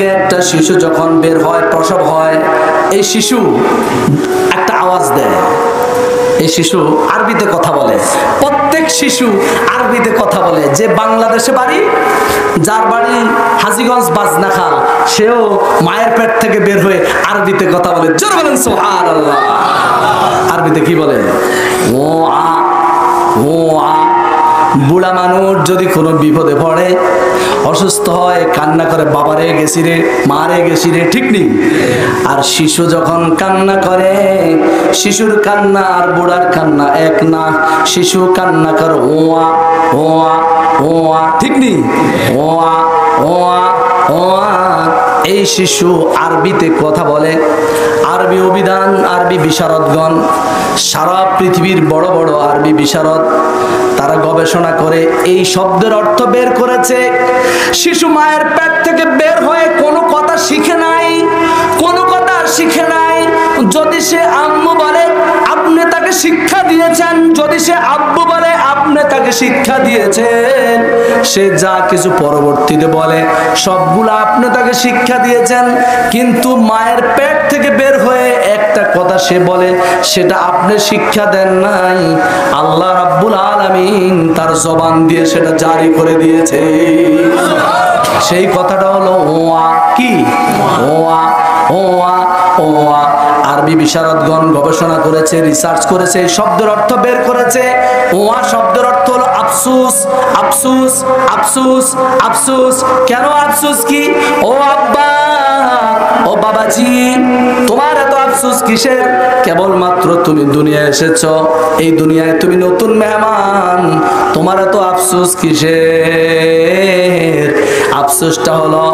একটা শিশু যখন বের হয়, প্রসব হয়, এই শিশু একটা আওয়াজ দেয়। এই শিশু আরবিতে কথা বলে। প্রত্যেক শিশু আরবিতে কথা বলে। যে বাংলাদেশে বাড়ি, যার বাড়ি হাজীগঞ্জ বাজনাখাল, সেও মায়ের পেট থেকে বের হয়ে আরবিতে কথা বলে। জোরে বলেন সুবহানাল্লাহ। আরবিতে কি বলে? ও আ ও আ। বুড়া মানুষ যদি কোনো বিপদে পড়ে, অসুস্থ হয়, কান্না করে, বাবারে গেছি রে, মারে গেছি রে, ঠিক নেই? আর শিশু যখন কান্না করে, শিশুর কান্না আর বুড়ার কান্না এক না। শিশু কান্না করে ওয়া ওয়া ওয়া, ঠিক নেই? ওয়া ওয়া ওয়া। এই শিশু আরবিতে কথা বলে। আরবি অভিধান, আরবি বিশারদগণ, সারা পৃথিবীর বড় বড় আরবি বিশারদ, তারা গবেষণা করে এই শব্দের অর্থ বের করেছে। শিশু মায়ের পেট থেকে বের হয়ে কোনো কথা শিখে নাই, কোনো কথা শিখে নাই। যদি সে আম্মু বলে, আপনি তাকে শিক্ষা দিয়েছেন। যদি সে আব্বু বলে, আপনি তাকে শিক্ষা দিয়েছেন। সে যা কিছু পরবর্তীতে বলে, সবগুলো আপনি তাকে শিক্ষা দিয়েছেন। কিন্তু মায়ের পেট থেকে বের হয়ে একটা কথা সে বলে, সেটা আপনি শিক্ষা দেন নাই। আল্লাহ রাব্বুল আলামিন তার জবান দিয়ে সেটা জারি করে দিয়েছে। সেই কথাটা হলো ওয়া। কি? ওয়া ওয়া ওয়া। আরবি বিশারদগণ গবেষণা করেছে, রিসার্চ করেছে, শব্দের অর্থ বের করেছে। ওয়া শব্দের অর্থ হলো আফসোস। আফসোস আফসোস আফসোস। কেন আফসোস? কি? ও আব্বা, ও বাবাজি, তোমার এত আফসোস কিসের? কেবলমাত্র তুমি দুনিয়ায় এসেছো, এই দুনিয়ায় তুমি নতুন মেহমান, তোমার এত আফসোস কিসের? আফসোসটা হলো,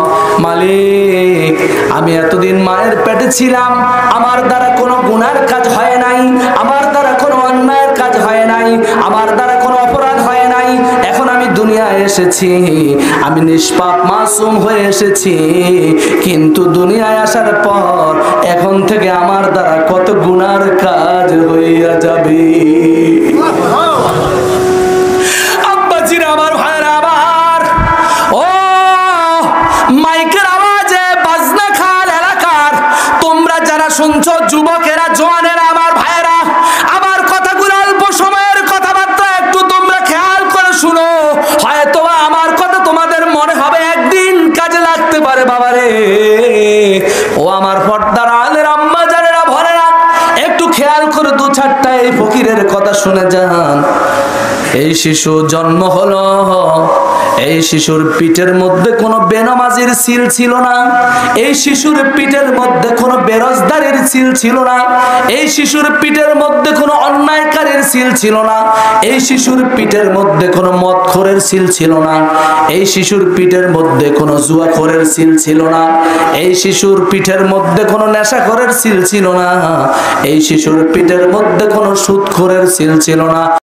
মালিক, আমি এতদিন মায়ের পেটে ছিলাম, আমার দ্বারা কোনো গুনার কাজ হয় নাই, আমার দ্বারা কোনো অন্যায়ের কাজ হয় নাই, আমার দ্বারা কোনো অপরাধ হয় নাই। এখন আমি দুনিয়ায় এসেছি, আমি নিষ্পাপ মাসুম হয়ে এসেছি, কিন্তু দুনিয়ায় আসার পর এখন থেকে আমার দ্বারা কত গুনার কাজ হইয়া যাবে। আব্বাজিরা, আমার ভাইরা, আমার ও মাইকের আওয়াজে বাজনাখাল এলাকার তোমরা যারা শুনছো, যুবকেরা, জওয়ানেরা, আমার ভাইরা, আমার কথাগুলো অল্প সময়ের কথাবার্তা, একটু তোমরা খেয়াল করে শুনো। হয়তো আমার কথা তোমাদের মনে হবে একদিন কাজে লাগতে পারে। বাবারে, ও আমার পর্দার আলের আম্মা জানেরা, ভরেরা, একটু খেয়াল করে দু চারটা এই ফকিরের কথা শুনে যান। এই শিশু জন্ম হলো, এই শিশুর পিঠের মধ্যে কোনো বেনামাজির সিল ছিল না। এই শিশুর পিঠের মধ্যে কোনো বেরোজগারের সিল ছিল না। এই শিশুর পিঠের মধ্যে কোনো অন্যায়কারীর সিল ছিল না। এই শিশুর পিঠের মধ্যে কোনো মদখোরের সিল ছিল না। এই শিশুর পিঠের মধ্যে কোনো জুয়াখোরের সিল ছিল না। এই শিশুর পিঠের মধ্যে কোনো নেশাখোরের সিল ছিল না। এই শিশুর পিঠের মধ্যে কোনো সুদখোরের সিল ছিল না।